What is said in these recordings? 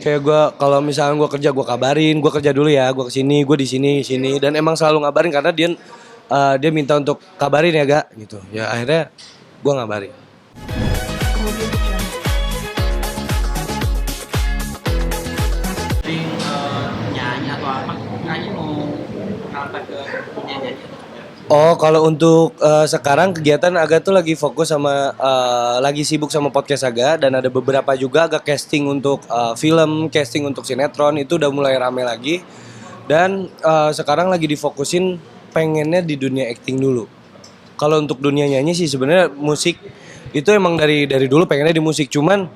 Kayak gue kalau misalnya gue kabarin, gue kerja dulu ya, gue kesini, gue di sini sini, dan emang selalu ngabarin karena dia minta untuk kabarin ya gak gitu. Ya akhirnya gue ngabarin. Sering nyanyi atau apa kayaknya mau ngerambah ke dunia nyanyi atau apa? Oh, kalau untuk sekarang kegiatan Aga tuh lagi fokus sama lagi sibuk sama podcast Aga dan ada beberapa juga Aga casting untuk film, casting untuk sinetron itu udah mulai rame lagi. Dan sekarang lagi difokusin pengennya di dunia acting dulu. Kalau untuk dunia nyanyi sih sebenarnya musik itu emang dari dulu pengennya di musik cuman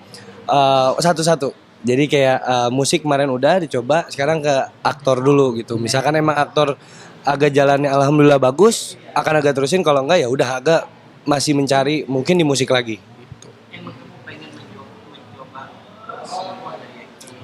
satu-satu. Jadi kayak musik kemarin udah dicoba, sekarang ke aktor dulu gitu. Misalkan emang aktor agak jalannya alhamdulillah bagus, akan agak terusin kalau enggak ya udah agak masih mencari mungkin di musik lagi. Yang kamu pengen mencoba semua dari acting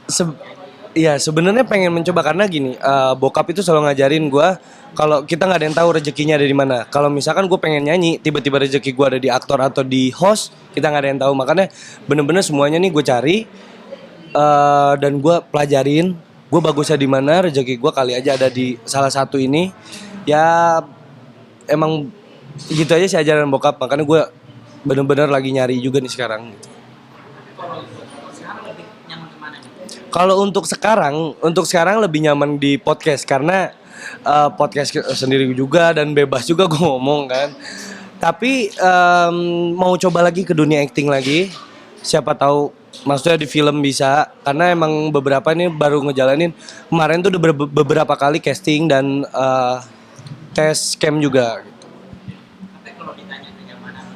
Se- nyanyi. Iya sebenarnya pengen mencoba karena gini, bokap itu selalu ngajarin gue kalau kita nggak ada yang tahu rezekinya ada di mana. Kalau misalkan gue pengen nyanyi, tiba-tiba rezeki gue ada di aktor atau di host, kita nggak ada yang tahu. Makanya bener-bener semuanya nih gue cari dan gue pelajarin, gue bagusnya di mana, rezeki gue kali aja ada di salah satu ini. Ya emang gitu aja sih ajaran bokap. Makanya gue bener-bener lagi nyari juga nih sekarang. Gitu. Kalau sekarang lebih nyaman kemana nih? Kalau untuk sekarang lebih nyaman di podcast karena podcast sendiri juga dan bebas juga gue ngomong kan. Tapi mau coba lagi ke dunia acting lagi. Siapa tahu maksudnya di film bisa karena emang beberapa ini baru ngejalanin kemarin tuh udah beberapa kali casting dan tes cam juga. Tapi kalau ditanya kenyamanan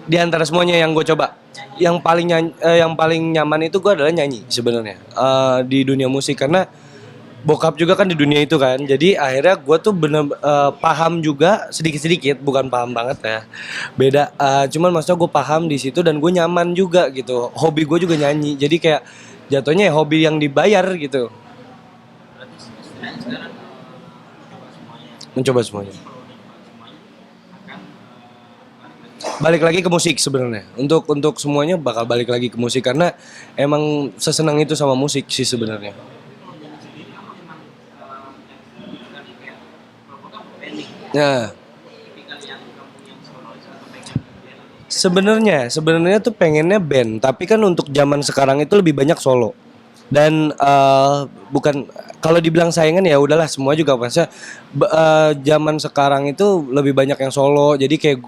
Di antara semuanya yang gue coba yang paling nyaman itu gue adalah nyanyi sebenarnya di dunia musik karena bokap juga kan di dunia itu kan jadi akhirnya gue tuh bener paham juga sedikit-sedikit bukan paham banget ya beda cuman maksudnya gue paham di situ dan gue nyaman juga gitu hobi gue juga nyanyi jadi kayak jatuhnya ya hobi yang dibayar gitu berarti istilahnya sekarang coba semuanya. mencoba semuanya Kalau udah coba semuanya akan balik lagi ke musik sebenarnya untuk semuanya bakal balik lagi ke musik karena emang sesenang itu sama musik sih sebenarnya. kalau nyanyi sendiri kamu emang tipikal yang kayak kalau kamu pending Nah, tipikal yang kamu yang solois atau pengen band atau sebenarnya tuh pengennya band, tapi kan untuk zaman sekarang itu lebih banyak solo. Dan bukan kalau dibilang saingan ya udahlah semua juga maksudnya zaman sekarang itu lebih banyak yang solo. Jadi kayak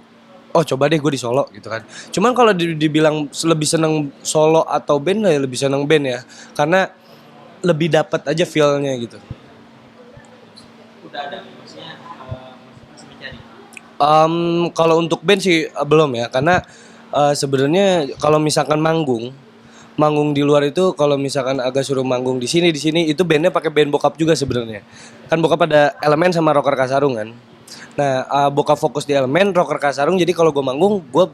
oh coba deh gue di solo gitu kan. Cuman kalau dibilang lebih seneng solo atau band ya lebih seneng band ya. Karena lebih dapat aja feel-nya gitu. udah ada maksudnya masih mencari. Kalau untuk band sih belum ya karena sebenarnya kalau misalkan manggung di luar itu kalau misalkan agak suruh manggung di sini itu bandnya pakai band bokap juga sebenarnya kan bokap ada elemen sama rocker Kasarung kan nah bokap fokus di elemen rocker Kasarung jadi kalau gue manggung gue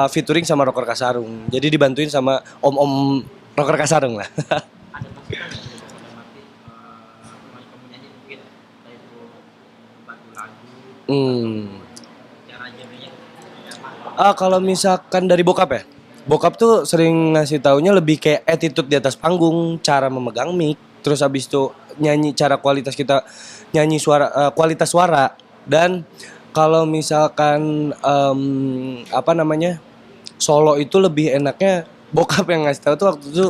featuring sama rocker Kasarung jadi dibantuin sama om-om rocker Kasarung lah. Ada masukan nggak dari dalam arti namanya kamu nyanyi mungkin entah itu membantu lagu hmm. cara genrenya Kalau misalkan dari bokap ya, bokap tuh sering ngasih taunya lebih kayak attitude di atas panggung, cara memegang mic, terus habis itu nyanyi cara kualitas kita nyanyi suara kualitas suara dan kalau misalkan apa namanya solo itu lebih enaknya bokap yang ngasih tahu tuh waktu itu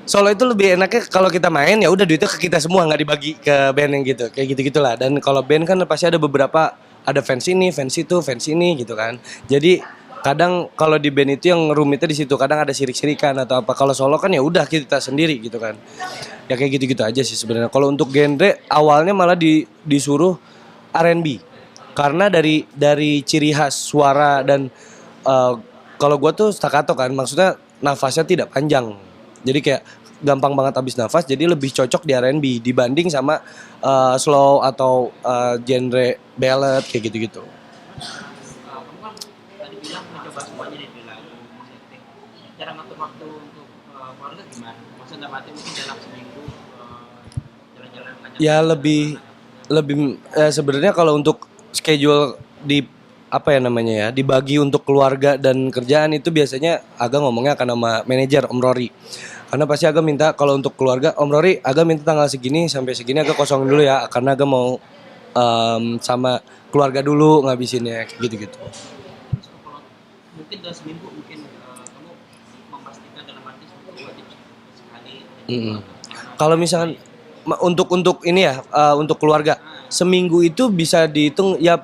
solo itu lebih enaknya kalau kita main ya udah duitnya ke kita semua nggak dibagi ke band yang gitu kayak gitu gitulah dan kalau band kan pasti ada beberapa ada fans itu fans ini gitu kan jadi kadang kalau di band itu yang rumitnya di situ kadang ada sirik-sirikan atau apa kalau solo kan ya udah kita sendiri gitu kan ya kayak gitu-gitu aja sih sebenarnya kalau untuk genre awalnya malah disuruh R&B karena dari ciri khas suara dan eh, kalau gua tuh staccato kan maksudnya nafasnya tidak panjang jadi kayak gampang banget habis nafas jadi lebih cocok di R&B dibanding sama slow atau genre ballad kayak gitu-gitu. kamu kan tadi bilang mencoba semuanya dari lagu musik acting cara ngatur waktu untuk keluarga gimana maksudnya dalam arti mungkin dalam seminggu jalan-jalan ngajak Ya teman lebih atau lebih sebenarnya kalau untuk schedule di apa ya namanya ya, dibagi untuk keluarga dan kerjaan itu biasanya Aga ngomongnya akan sama manajer Om Rory. Karena pasti Aga minta kalau untuk keluarga Om Rory Aga minta tanggal segini sampai segini Aga kosongin dulu ya karena Aga mau sama keluarga dulu ngabisinnya kayak gitu-gitu. Terus kalau mungkin dalam seminggu mungkin kamu memastikan dalam arti seminggu wajib sekali Mm-mm. Kalau misalkan untuk ini ya untuk keluarga seminggu itu bisa dihitung ya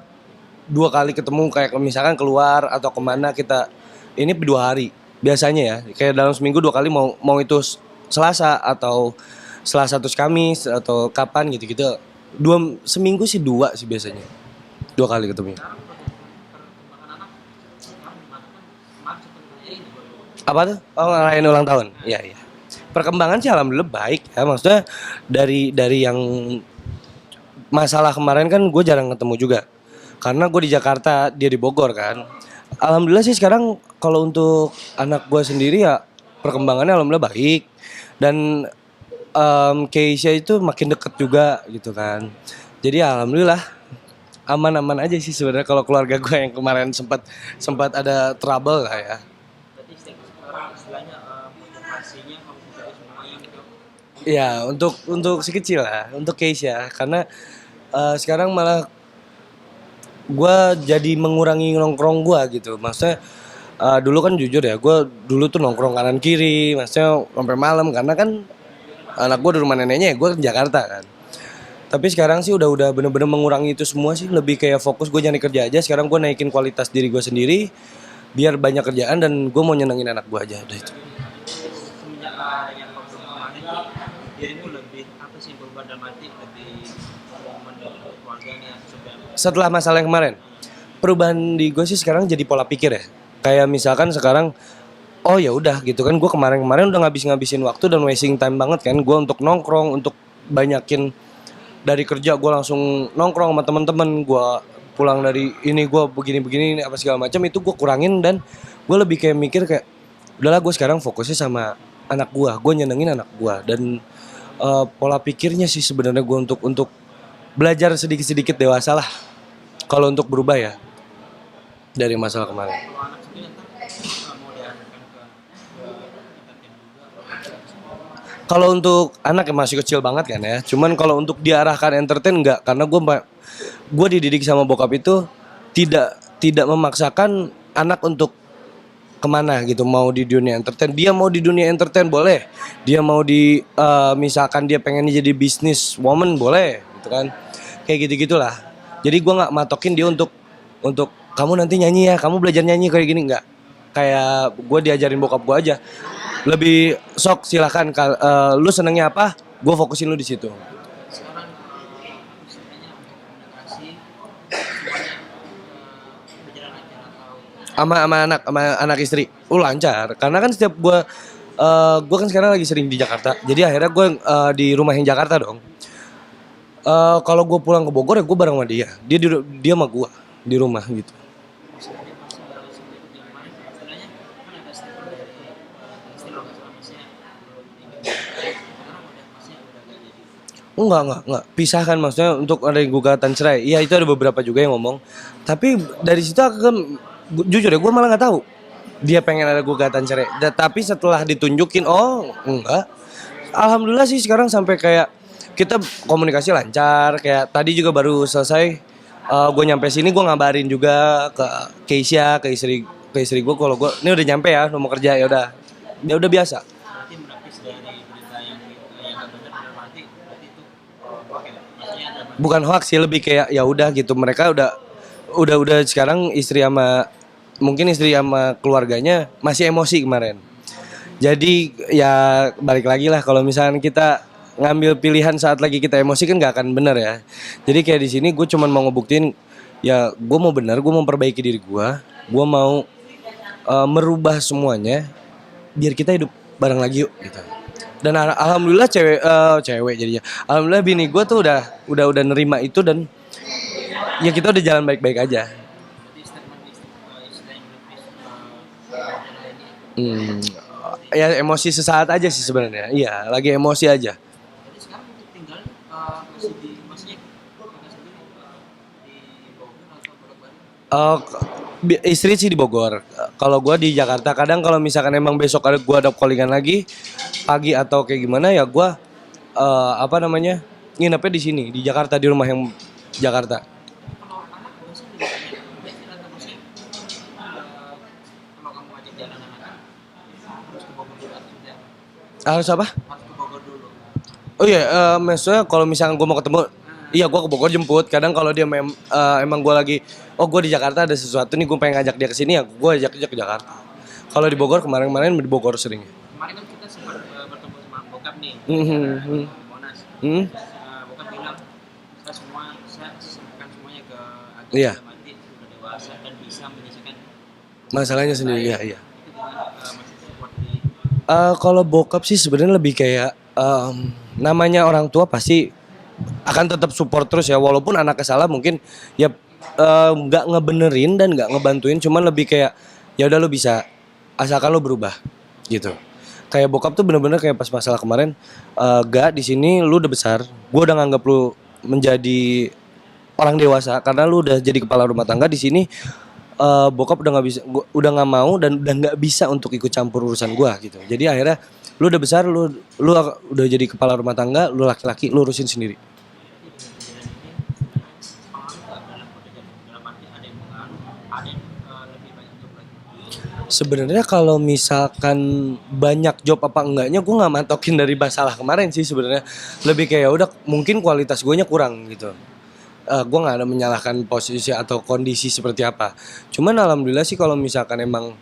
2 kali ketemu kayak misalkan keluar atau kemana kita ini 2 hari biasanya ya kayak dalam seminggu 2 kali mau itu Selasa atau Selasa terus Kamis atau kapan gitu-gitu seminggu sih 2 sih biasanya 2 kali ketemunya. sekarang perkembangan anak sekarang gimana kan kemarin sempat nanya ini baru Apa tuh? Oh ngerayain ulang tahun. Iya iya. Perkembangan sih alhamdulillah baik ya maksudnya dari yang masalah kemarin kan gue jarang ketemu juga karena gue di Jakarta dia di Bogor kan. Alhamdulillah sih sekarang kalau untuk anak gue sendiri ya perkembangannya alhamdulillah baik dan Keisha itu makin deket juga gitu kan. Jadi alhamdulillah aman-aman aja sih sebenarnya kalau keluarga gue yang kemarin sempat sempat ada trouble lah ya. berarti sekarang istilahnya motivasinya kamu mencari semuanya gitu. Ya untuk si kecil lah untuk Keisha karena sekarang malah gue jadi mengurangi nongkrong gue gitu maksudnya dulu kan jujur ya gue dulu tuh nongkrong kanan kiri maksudnya sampai malam karena kan anak gue di rumah neneknya ya gue ke Jakarta kan tapi sekarang sih udah bener-bener mengurangi itu semua sih lebih kayak fokus gue nyari kerja aja sekarang gue naikin kualitas diri gue sendiri biar banyak kerjaan dan gue mau nyenengin anak gue aja udah itu. Semenjak adanya COVID kemarin tuh dirimu lebih apa sih berubah dalam arti lebih mendukung keluarganya supaya Setelah masalah yang kemarin perubahan di gue sih sekarang jadi pola pikir ya kayak misalkan sekarang oh ya udah gitu kan gue kemarin-kemarin udah ngabisin waktu dan wasting time banget kan gue untuk nongkrong untuk banyakin dari kerja gue langsung nongkrong sama teman-teman gue pulang dari ini gue begini-begini ini apa segala macam itu gue kurangin dan gue lebih kayak mikir kayak udahlah gue sekarang fokusnya sama anak gue nyenengin anak gue dan pola pikirnya sih sebenarnya gue untuk belajar sedikit-sedikit dewasa lah kalau untuk berubah ya dari masalah kemarin. kalau anak sendiri ntar mau diarahkan ke entertain juga. Kalau untuk anak yang masih kecil banget kan ya. Cuman kalau untuk diarahkan entertain enggak karena gue dididik sama bokap itu tidak memaksakan anak untuk kemana gitu mau di dunia entertain dia mau di dunia entertain boleh dia mau di misalkan dia pengen jadi bisnis woman boleh gitu kan kayak gitu gitulah jadi gue nggak matokin dia untuk kamu nanti nyanyi ya kamu belajar nyanyi kayak gini nggak kayak gue diajarin bokap gue aja lebih sok silahkan lu senengnya apa gue fokusin lu di situ Sekarang istilahnya untuk komunikasi semuanya berjalan lancar atau sama anak istri lancar karena kan setiap gue kan sekarang lagi sering di Jakarta jadi akhirnya gue di rumah yang Jakarta dong. Kalau gue pulang ke Bogor ya gue bareng sama dia sama gue di rumah gitu. istilahnya masih baru sendiri di kemarin istilahnya kan ada statement dari istri lo nggak salah masnya belum ingin sekarang udah masnya udah gak jadi Enggak pisahkan maksudnya untuk ada yang gugatan cerai iya itu ada beberapa juga yang ngomong tapi dari situ aku kan jujur ya gue malah nggak tahu dia pengen ada gugatan cerai tapi setelah ditunjukin oh enggak alhamdulillah sih sekarang sampai kayak kita komunikasi lancar kayak tadi juga baru selesai gue nyampe sini gue ngabarin juga ke Keisha ke istri gue kalau gue ini udah nyampe ya mau kerja ya udah biasa berarti menepis dari berita yang nggak benar dalam arti berarti itu oke maksudnya ada bukan hoax sih lebih kayak ya udah gitu mereka udah sekarang mungkin istri sama keluarganya masih emosi kemarin jadi ya balik lagi lah kalau misalnya kita ngambil pilihan saat lagi kita emosi kan nggak akan benar ya jadi kayak di sini gue cuman mau ngebuktiin ya gue mau benar gue mau perbaiki diri gue mau merubah semuanya biar kita hidup bareng lagi yuk gitu dan alhamdulillah cewek jadinya alhamdulillah bini gue tuh udah nerima itu dan ya kita udah jalan baik-baik aja. berarti statement istilahnya menepis yang lainnya Hmm, ya emosi sesaat aja sih sebenarnya. Iya, lagi emosi aja. jadi sekarang untuk tinggal masih di maksudnya kakak sendiri di Bogor atau bolak-balik Eh, Istri sih di Bogor. Kalau gua di Jakarta. Kadang kalau misalkan emang besok ada gua ada callingan lagi pagi atau kayak gimana ya gua apa namanya nginepnya di sini di Jakarta di rumah yang Jakarta. Kalau anak biasanya juga punya istirahat atau maksudnya kalau kamu ngajak jalan anak harus ke Bogor dulu atau tidak? Harus apa? Harus ke Bogor dulu. Oh iya, maksudnya kalau misalkan gua mau ketemu, iya gua ke Bogor jemput. Kadang kalau dia emang gua lagi, oh gua di Jakarta ada sesuatu nih, gua pengen ngajak dia ke sini ya, gua ajak dia ke Jakarta. Kalau di Bogor kemarin-kemarin di Bogor sering. Kemarin kan kita sempat bertemu sama bokap nih Mhm. di Monas. Hmm. Bokap bilang saya sisihkan semuanya ke Agus Iya, dalam arti sudah dewasa dan bisa menyelesaikan masalahnya sendiri ya, iya. itu gimana masih support di Kalau bokap sih sebenarnya lebih kayak namanya orang tua pasti akan tetap support terus ya walaupun anaknya salah mungkin ya nggak ngebenerin dan nggak ngebantuin cuman lebih kayak ya udah lu bisa asalkan lu berubah gitu. Kayak bokap tuh bener-bener kayak pas masalah kemarin gak di sini lu udah besar, gua udah nganggap lu menjadi orang dewasa karena lu udah jadi kepala rumah tangga di sini. Bokap udah nggak bisa udah nggak mau dan udah nggak bisa untuk ikut campur urusan gua gitu. Jadi akhirnya lu udah besar lu udah jadi kepala rumah tangga, lu laki-laki lu urusin sendiri. pengaruh nggak dalam pekerjaan dalam arti ada yang pengaruh ada yang lebih banyak job lagi. Sebenarnya kalau misalkan banyak job apa enggaknya gue nggak matokin dari masalah kemarin sih sebenarnya. Lebih kayak ya udah mungkin kualitas gue nya kurang gitu. Gue nggak ada menyalahkan posisi atau kondisi seperti apa. Cuman alhamdulillah sih kalau misalkan emang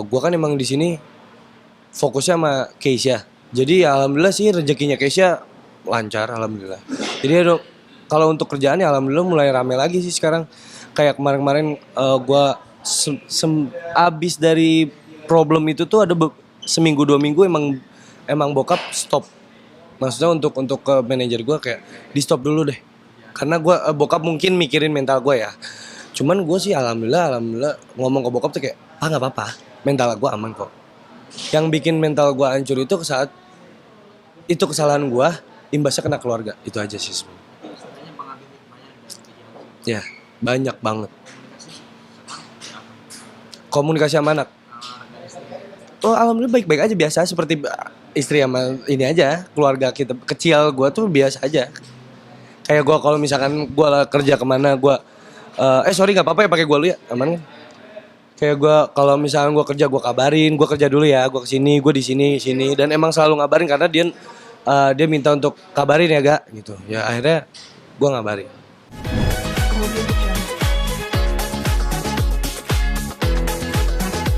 gue kan emang di sini fokusnya sama Keisha. Jadi ya alhamdulillah sih rezekinya Keisha lancar alhamdulillah. Jadi ya kalau untuk kerjaan ya alhamdulillah mulai rame lagi sih sekarang. Kayak kemarin-kemarin gua abis dari problem itu tuh ada seminggu 2 minggu emang emang bokap stop. Maksudnya untuk ke manajer gua kayak di stop dulu deh. Karena gua bokap mungkin mikirin mental gua ya. Cuman gue sih alhamdulillah ngomong ke bokap tuh kayak ah nggak apa-apa mental gua aman kok. Yang bikin mental gua hancur itu saat itu kesalahan gua imbasnya kena keluarga itu aja sih sebenarnya. Istilahnya mengambil hikmahnya dari kejadian Ya banyak banget komunikasi sekarang berapa komunikasi sama anak. dari istri. Oh alhamdulillah baik-baik aja biasa seperti istri sama ini aja keluarga kita kecil gua tuh biasa aja. Kayak gua kalau misalkan gua kerja kemana gua sorry nggak apa-apa ya pakai gua lu ya aman kan? Kayak gua kalau misalkan gua kerja gua kabarin gua kerja dulu ya gua kesini gua di sini dan emang selalu ngabarin karena dia minta untuk kabarin ya gak gitu ya akhirnya gua ngabarin.